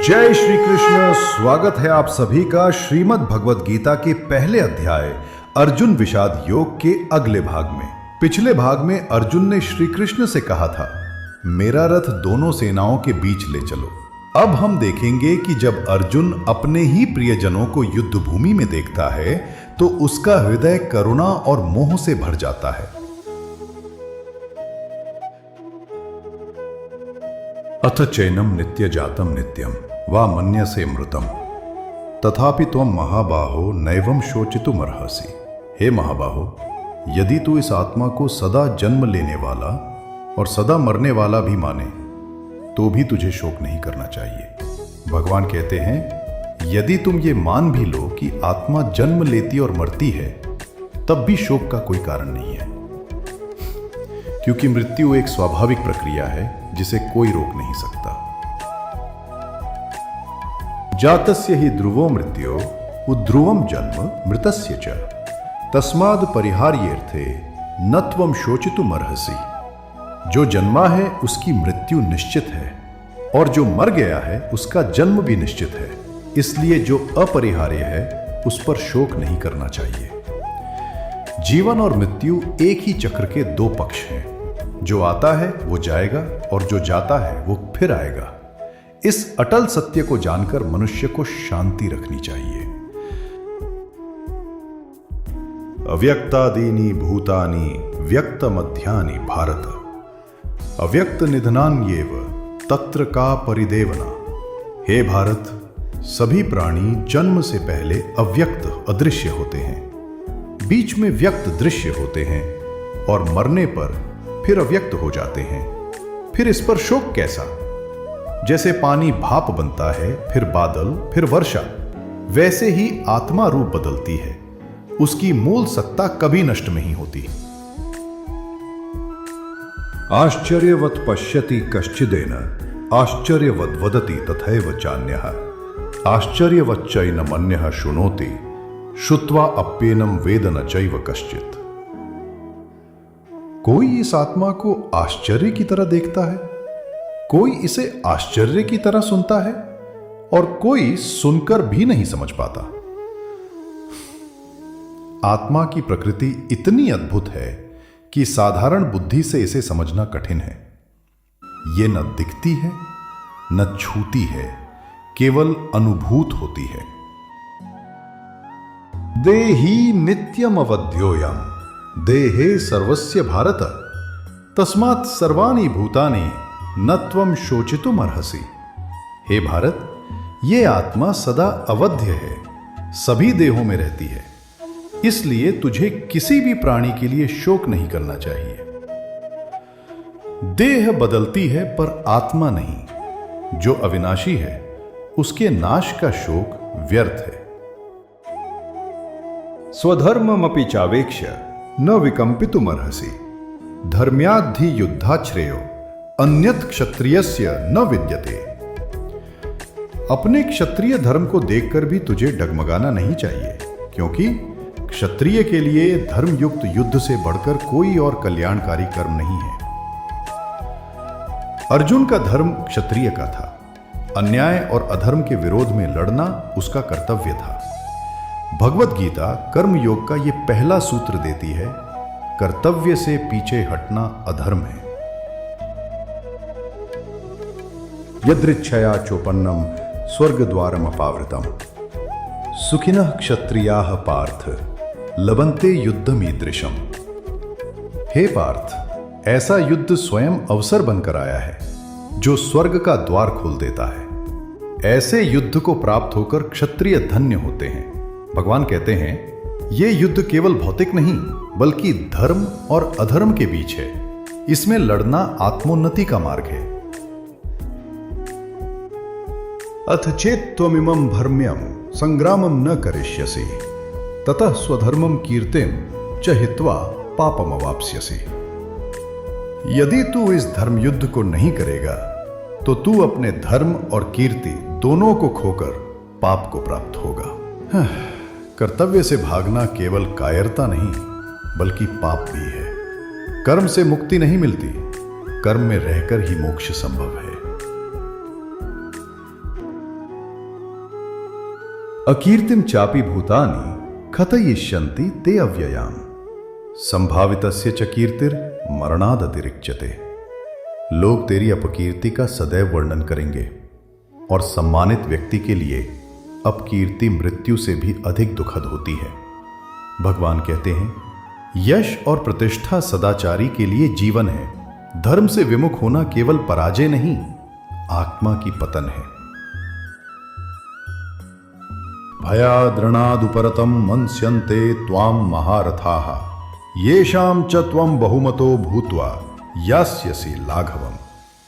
जय श्री कृष्ण। स्वागत है आप सभी का श्रीमद् भगवद गीता के पहले अध्याय अर्जुन विषाद योग के अगले भाग में। पिछले भाग में अर्जुन ने श्री कृष्ण से कहा था, मेरा रथ दोनों सेनाओं के बीच ले चलो। अब हम देखेंगे कि जब अर्जुन अपने ही प्रियजनों को युद्ध भूमि में देखता है तो उसका हृदय करुणा और मोह से भर जाता है। अथ चैनम नित्य जातम नित्यम वा मन्यसे मृतम तथापि त्वं महाबाहो नैवं शोचितुमर्हसि। हे महाबाहो, यदि तू इस आत्मा को सदा जन्म लेने वाला और सदा मरने वाला भी माने तो भी तुझे शोक नहीं करना चाहिए। भगवान कहते हैं, यदि तुम ये मान भी लो कि आत्मा जन्म लेती और मरती है तब भी शोक का कोई कारण नहीं है, क्योंकि मृत्यु एक स्वाभाविक प्रक्रिया है जिसे कोई रोक नहीं सकता। जातस्य ही ध्रुवो मृत्यो उध्रुवम जन्म मृतस्य च तस्माद् परिहार्येऽर्थे न त्वं शोचितुमर्हसि। जो जन्मा है उसकी मृत्यु निश्चित है और जो मर गया है उसका जन्म भी निश्चित है, इसलिए जो अपरिहार्य है उस पर शोक नहीं करना चाहिए। जीवन और मृत्यु एक ही चक्र के दो पक्ष हैं। जो आता है वो जाएगा और जो जाता है वो फिर आएगा। इस अटल सत्य को जानकर मनुष्य को शांति रखनी चाहिए। अव्यक्तादीनि भूतानि व्यक्त मध्यानि भारत अव्यक्त निधनान्येव तत्र का परिदेवना। हे भारत, सभी प्राणी जन्म से पहले अव्यक्त अदृश्य होते हैं, बीच में व्यक्त दृश्य होते हैं और मरने पर फिर अव्यक्त हो जाते हैं। फिर इस पर शोक कैसा? जैसे पानी भाप बनता है, फिर बादल, फिर वर्षा, वैसे ही आत्मा रूप बदलती है। उसकी मूल सत्ता कभी नष्ट नहीं होती। आश्चर्यवत् पश्यति कश्चिदेन आश्चर्यवद् वदति तथैव चान्यः आश्चर्यवच्चैनम् अन्यः शृणोति श्रुत्वा अप्येनं वेद न चैव कश्चित्। कोई इस आत्मा को आश्चर्य की तरह देखता है, कोई इसे आश्चर्य की तरह सुनता है और कोई सुनकर भी नहीं समझ पाता। आत्मा की प्रकृति इतनी अद्भुत है कि साधारण बुद्धि से इसे समझना कठिन है। ये न दिखती है न छूती है, केवल अनुभूत होती है। देही नित्यम अवध्योयम देहे सर्वस्य भारत तस्मात् सर्वाणि भूतानि न त्वं शोचितुमर्हसि। हे भारत, ये आत्मा सदा अवध्य है, सभी देहों में रहती है, इसलिए तुझे किसी भी प्राणी के लिए शोक नहीं करना चाहिए। देह बदलती है पर आत्मा नहीं। जो अविनाशी है उसके नाश का शोक व्यर्थ है। स्वधर्ममपि चावेक्ष्य न विकंपितुमर्हसि धर्म्याद्धि युद्धाश्रेयो अन्यत् क्षत्रियस्य न विद्यते। अपने क्षत्रिय धर्म को देखकर भी तुझे डगमगाना नहीं चाहिए, क्योंकि क्षत्रिय के लिए धर्मयुक्त युद्ध से बढ़कर कोई और कल्याणकारी कर्म नहीं है। अर्जुन का धर्म क्षत्रिय का था। अन्याय और अधर्म के विरोध में लड़ना उसका कर्तव्य था। भगवद गीता कर्म योग का यह पहला सूत्र देती है, कर्तव्य से पीछे हटना अधर्म है। यदृच्छया चोपन्नम स्वर्गद्वारम अपावृतम सुखिनः क्षत्रियाः पार्थ लभन्ते युद्धमीदृशम। हे पार्थ, ऐसा युद्ध स्वयं अवसर बनकर आया है जो स्वर्ग का द्वार खोल देता है। ऐसे युद्ध को प्राप्त होकर क्षत्रिय धन्य होते हैं। भगवान कहते हैं, यह युद्ध केवल भौतिक नहीं बल्कि धर्म और अधर्म के बीच है। इसमें लड़ना आत्मोन्नति का मार्ग है। अथ चेत् त्वमिमं भर्म्यं संग्रामं न करिष्यसि ततः स्वधर्मं कीर्तिं च हित्वा पापम अवाप्स्यसि। यदि तू इस धर्म युद्ध को नहीं करेगा तो तू अपने धर्म और कीर्ति दोनों को खोकर पाप को प्राप्त होगा। कर्तव्य से भागना केवल कायरता नहीं बल्कि पाप भी है। कर्म से मुक्ति नहीं मिलती, कर्म में रहकर ही मोक्ष संभव है। अकीर्तिम चापि भूतानि कथयिष्यन्ति ते अव्ययाम। संभावितस्य च कीर्तिर मरणाद अतिरिच्यते। लोग तेरी अपकीर्ति का सदैव वर्णन करेंगे और सम्मानित व्यक्ति के लिए अपकीर्ति मृत्यु से भी अधिक दुखद होती है। भगवान कहते हैं, यश और प्रतिष्ठा सदाचारी के लिए जीवन है। धर्म से विमुख होना केवल पराजय नहीं, आत्मा की पतन है। भयाद्रणादुपरतम मंस्यन्ते त्वाम महारथाः येषां च त्वं बहुमतो भूत्वा यास्यसि लाघवम।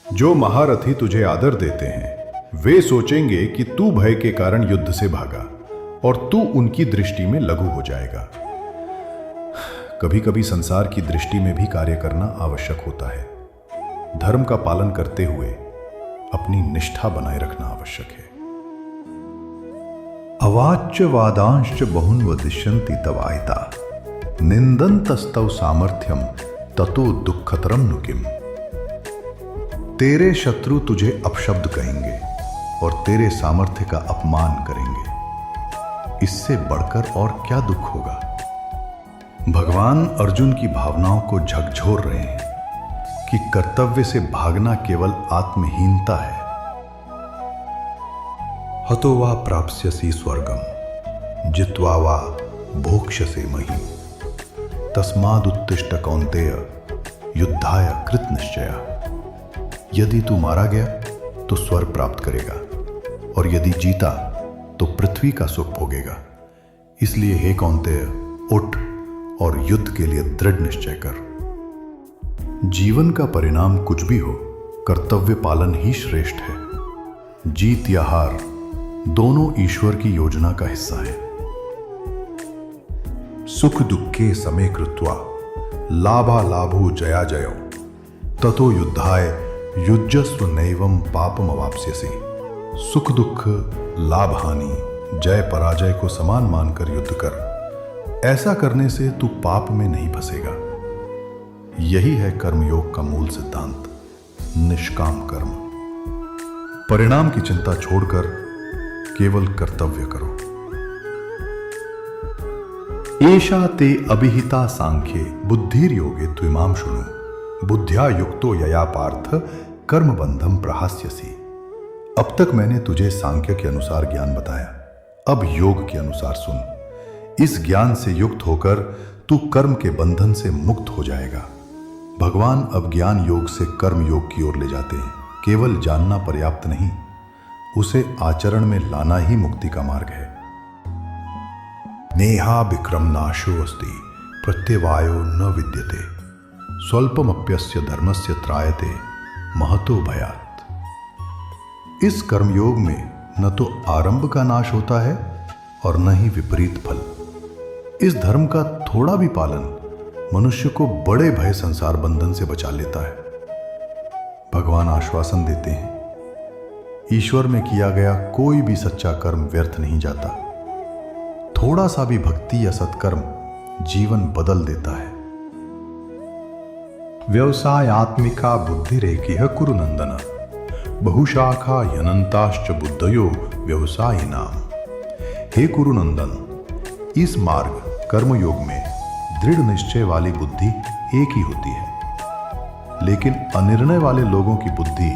जो महारथी तुझे आदर देते हैं वे सोचेंगे कि तू भय के कारण युद्ध से भागा और तू उनकी दृष्टि में लघु हो जाएगा। कभी कभी संसार की दृष्टि में भी कार्य करना आवश्यक होता है। धर्म का पालन करते हुए अपनी निष्ठा बनाए रखना आवश्यक है। अवाच्य वादांश्च बहुन वदिष्यन्ति तवायता निंदन्तस्तव सामर्थ्यम ततो दुःखतरम नु किम। तेरे शत्रु तुझे अपशब्द कहेंगे और तेरे सामर्थ्य का अपमान करेंगे, इससे बढ़कर और क्या दुख होगा। भगवान अर्जुन की भावनाओं को झकझोर रहे हैं कि कर्तव्य से भागना केवल आत्महीनता है। हतो वा प्राप्स्यसि स्वर्गम जित्वा वा भोक्ष्यसे महीम्। तस्मादुत्तिष्ठ कौन्तेय युद्धाय कृत निश्चया। यदि तू मारा गया तो स्वर्ग प्राप्त करेगा और यदि जीता तो पृथ्वी का सुख भोगेगा। इसलिए हे कौन्तेय, उठ और युद्ध के लिए दृढ़ निश्चय कर। जीवन का परिणाम कुछ भी हो, कर्तव्य पालन ही श्रेष्ठ है। जीत या हार दोनों ईश्वर की योजना का हिस्सा है। सुख दुखे समे कृत्वा लाभा लाभो जया जयो ततो युद्धाय युज्यस्व नैवम पापम अवाप्स्यसि। सुख दुख लाभ हानि जय पराजय को समान मानकर युद्ध कर। ऐसा करने से तू पाप में नहीं फंसेगा। यही है कर्मयोग का मूल सिद्धांत, निष्काम कर्म। परिणाम की चिंता छोड़कर केवल कर्तव्य करो। एषा ते अभिहिता सांख्ये बुद्धिर्योगे त्विमां शृणु बुद्ध्या युक्तो यया पार्थ कर्म बंधम प्रहास्यसि। अब तक मैंने तुझे सांख्य के अनुसार ज्ञान बताया, अब योग के अनुसार सुन। इस ज्ञान से युक्त होकर तू कर्म के बंधन से मुक्त हो जाएगा। भगवान अब ज्ञान योग से कर्म योग की ओर ले जाते हैं। केवल जानना पर्याप्त नहीं, उसे आचरण में लाना ही मुक्ति का मार्ग है। नेहा विक्रम नाशो अस्ति प्रत्यवायो न विद्यते स्वल्पमप्यस्य धर्मस्य त्रायते महतो भयात्। इस कर्मयोग में न तो आरंभ का नाश होता है और न ही विपरीत फल। इस धर्म का थोड़ा भी पालन मनुष्य को बड़े भय संसार बंधन से बचा लेता है। भगवान आश्वासन देते हैं, ईश्वर में किया गया कोई भी सच्चा कर्म व्यर्थ नहीं जाता। थोड़ा सा भी भक्ति या सत्कर्म जीवन बदल देता है। व्यवसायात्मिका बुद्धिरेकिह कुरु नंदन बहुशाखा यनंताश्च बुद्धयो व्यवसायिनाम। हे कुरुनंदन, इस मार्ग कर्मयोग में दृढ़ निश्चय वाली बुद्धि एक ही होती है, लेकिन अनिर्णय वाले लोगों की बुद्धि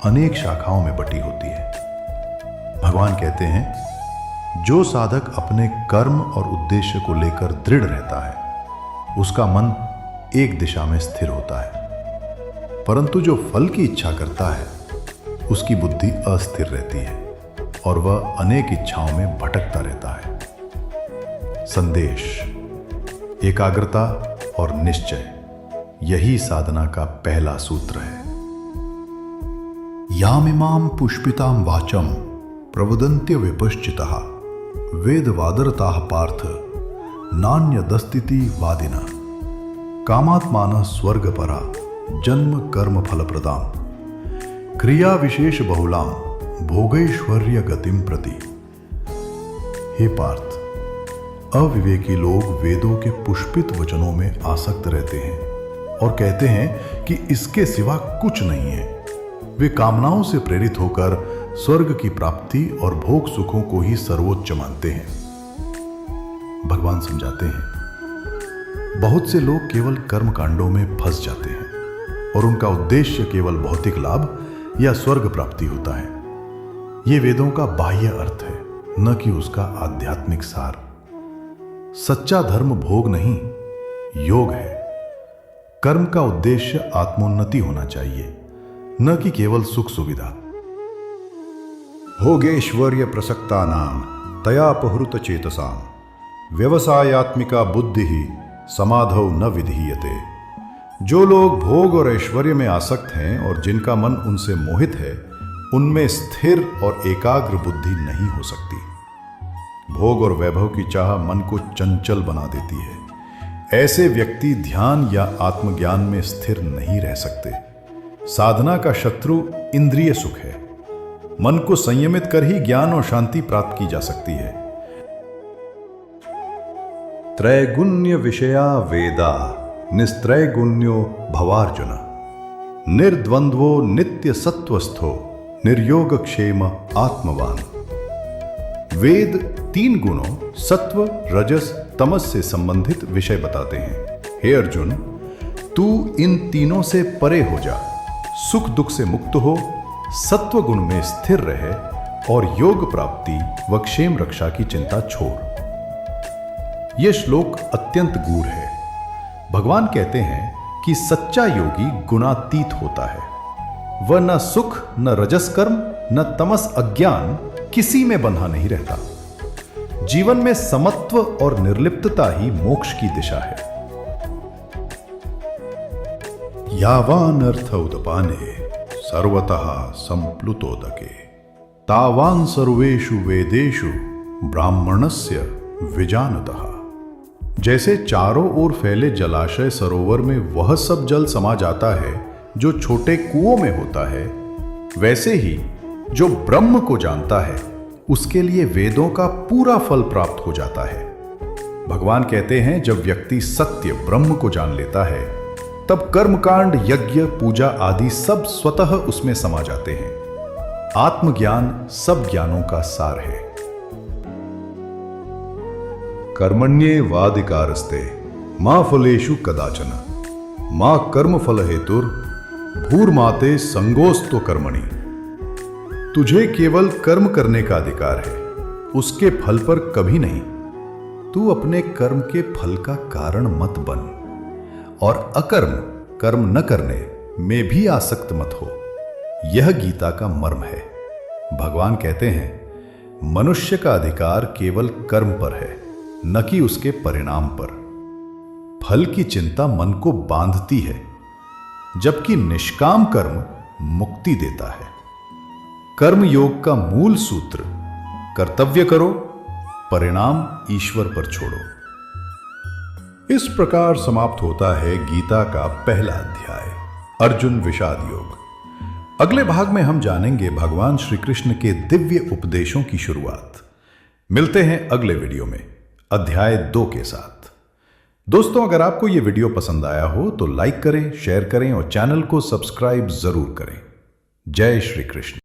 अनेक शाखाओं में बटी होती है। भगवान कहते हैं, जो साधक अपने कर्म और उद्देश्य को लेकर दृढ़ रहता है उसका मन एक दिशा में स्थिर होता है, परंतु जो फल की इच्छा करता है उसकी बुद्धि अस्थिर रहती है और वह अनेक इच्छाओं में भटकता रहता है। संदेश, एकाग्रता और निश्चय, यही साधना का पहला सूत्र है। यामिमां पुष्पितां वाचम प्रवदन्त्य विपश्चितः वेदवादरताः पार्थ नान्यदस्तिति वादिना। कामात्मानः स्वर्गपरा जन्म कर्म फलप्रदां क्रिया विशेष बहुलां भोगैश्वर्य गतिम प्रति। हे पार्थ, अविवेकी लोग वेदों के पुष्पित वचनों में आसक्त रहते हैं और कहते हैं कि इसके सिवा कुछ नहीं है। वे कामनाओं से प्रेरित होकर स्वर्ग की प्राप्ति और भोग सुखों को ही सर्वोच्च मानते हैं। भगवान समझाते हैं, बहुत से लोग केवल कर्म कांडों में फंस जाते हैं और उनका उद्देश्य केवल भौतिक लाभ या स्वर्ग प्राप्ति होता है। यह वेदों का बाह्य अर्थ है, न कि उसका आध्यात्मिक सार। सच्चा धर्म भोग नहीं, योग है। कर्म का उद्देश्य आत्मोन्नति होना चाहिए, न कि केवल सुख सुविधा। भोगेश्वर्य प्रसक्ता नाम तयापहृत चेतसाम व्यवसायात्मिका बुद्धि ही समाधौ न विधीयते। जो लोग भोग और ऐश्वर्य में आसक्त हैं और जिनका मन उनसे मोहित है, उनमें स्थिर और एकाग्र बुद्धि नहीं हो सकती। भोग और वैभव की चाह मन को चंचल बना देती है। ऐसे व्यक्ति ध्यान या आत्मज्ञान में स्थिर नहीं रह सकते। साधना का शत्रु इंद्रिय सुख है। मन को संयमित कर ही ज्ञान और शांति प्राप्त की जा सकती है। त्रैगुण्य विषया वेदा निस्त्रैगुण्यो भवार्जुन निर्द्वंद्वो नित्य सत्वस्थो निर्योग क्षेम आत्मवान। वेद 3 गुणों सत्व, रजस, तमस से संबंधित विषय बताते हैं। हे अर्जुन, तू इन तीनों से परे हो जा, सुख दुख से मुक्त हो, सत्व गुण में स्थिर रहे और योग प्राप्ति व क्षेम रक्षा की चिंता छोड़। यह श्लोक अत्यंत गूढ़ है। भगवान कहते हैं कि सच्चा योगी गुणातीत होता है। वह न सुख, न रजस कर्म, न तमस अज्ञान किसी में बंधा नहीं रहता। जीवन में समत्व और निर्लिप्तता ही मोक्ष की दिशा है। यावान अर्थ उदपाने सर्वतः संप्लुतोदके तावान सर्वेषु वेदेषु ब्राह्मणस्य विजानतः। जैसे चारों ओर फैले जलाशय सरोवर में वह सब जल समा जाता है जो छोटे कुओं में होता है, वैसे ही जो ब्रह्म को जानता है उसके लिए वेदों का पूरा फल प्राप्त हो जाता है। भगवान कहते हैं, जब व्यक्ति सत्य ब्रह्म को जान लेता है तब कर्मकांड, यज्ञ, पूजा आदि सब स्वतः उसमें समा जाते हैं। आत्मज्ञान सब ज्ञानों का सार है। कर्मण्येवाधिकारस्ते मा फलेषु कदाचन मा कर्म फल हेतुर भूर्माते संगोस्तो कर्मणि। तुझे केवल कर्म करने का अधिकार है, उसके फल पर कभी नहीं। तू अपने कर्म के फल का कारण मत बन और अकर्म, कर्म न करने में भी आसक्त मत हो। यह गीता का मर्म है। भगवान कहते हैं, मनुष्य का अधिकार केवल कर्म पर है, न कि उसके परिणाम पर। फल की चिंता मन को बांधती है, जबकि निष्काम कर्म मुक्ति देता है। कर्म योग का मूल सूत्र कर्तव्य करो, परिणाम ईश्वर पर छोड़ो। इस प्रकार समाप्त होता है गीता का पहला अध्याय, अर्जुन विषाद योग। अगले भाग में हम जानेंगे भगवान श्री कृष्ण के दिव्य उपदेशों की शुरुआत। मिलते हैं अगले वीडियो में अध्याय 2 के साथ। दोस्तों, अगर आपको यह वीडियो पसंद आया हो तो लाइक करें, शेयर करें और चैनल को सब्सक्राइब जरूर करें। जय श्री कृष्ण।